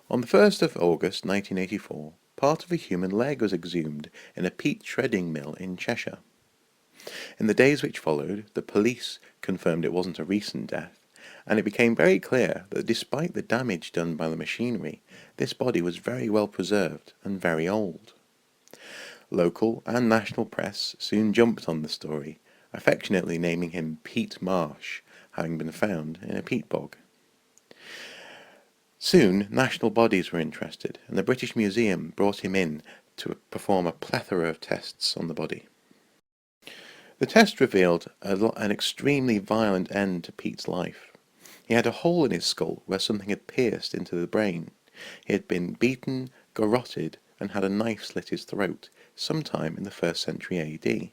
On the 1st of August 1984, part of a human leg was exhumed in a peat shredding mill in Cheshire. In the days which followed, the police confirmed it wasn't a recent death, and it became very clear that despite the damage done by the machinery, this body was very well preserved and very old. Local and national press soon jumped on the story, affectionately naming him Pete Marsh, having been found in a peat bog. Soon national bodies were interested, and the British Museum brought him in to perform a plethora of tests on the body. The test revealed an extremely violent end to Pete's life. He had a hole in his skull where something had pierced into the brain. He had been beaten, garroted, and had a knife slit his throat sometime in the 1st century AD.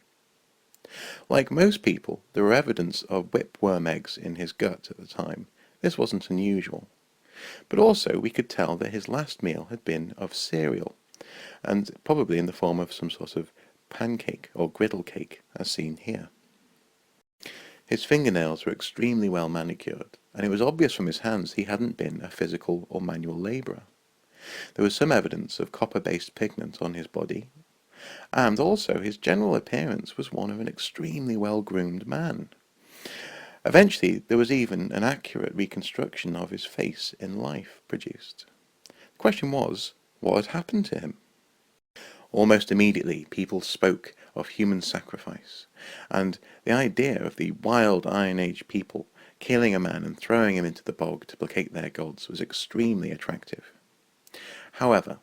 Like most people, there were evidence of whipworm eggs in his gut at the time. This wasn't unusual. But also we could tell that his last meal had been of cereal, and probably in the form of some sort of pancake or griddle cake, as seen here. His fingernails were extremely well manicured, and it was obvious from his hands he hadn't been a physical or manual labourer. There was some evidence of copper-based pigment on his body, and also his general appearance was one of an extremely well-groomed man. Eventually there was even an accurate reconstruction of his face in life produced. The question was, what had happened to him? Almost immediately people spoke of human sacrifice, and the idea of the wild Iron Age people killing a man and throwing him into the bog to placate their gods was extremely attractive. However,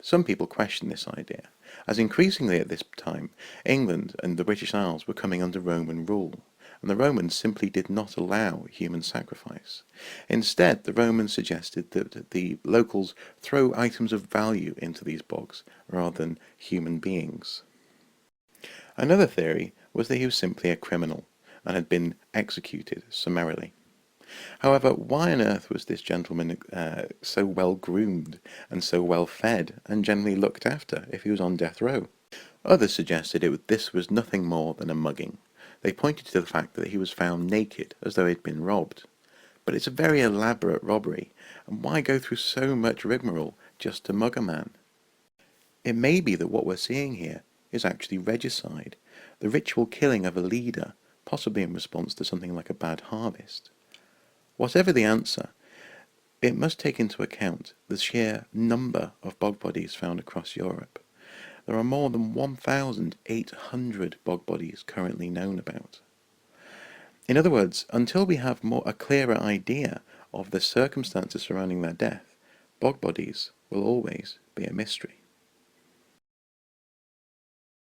some people questioned this idea, as increasingly at this time England and the British Isles were coming under Roman rule, and the Romans simply did not allow human sacrifice. Instead, the Romans suggested that the locals throw items of value into these bogs rather than human beings. Another theory was that he was simply a criminal and had been executed summarily. However, why on earth was this gentleman so well groomed and so well fed and generally looked after if he was on death row? Others suggested this was nothing more than a mugging. They pointed to the fact that he was found naked as though he had been robbed. But it's a very elaborate robbery, and why go through so much rigmarole just to mug a man? It may be that what we're seeing here is actually regicide, the ritual killing of a leader, possibly in response to something like a bad harvest. Whatever the answer, it must take into account the sheer number of bog bodies found across Europe. There are more than 1,800 bog bodies currently known about. In other words, until we have a clearer idea of the circumstances surrounding their death, bog bodies will always be a mystery.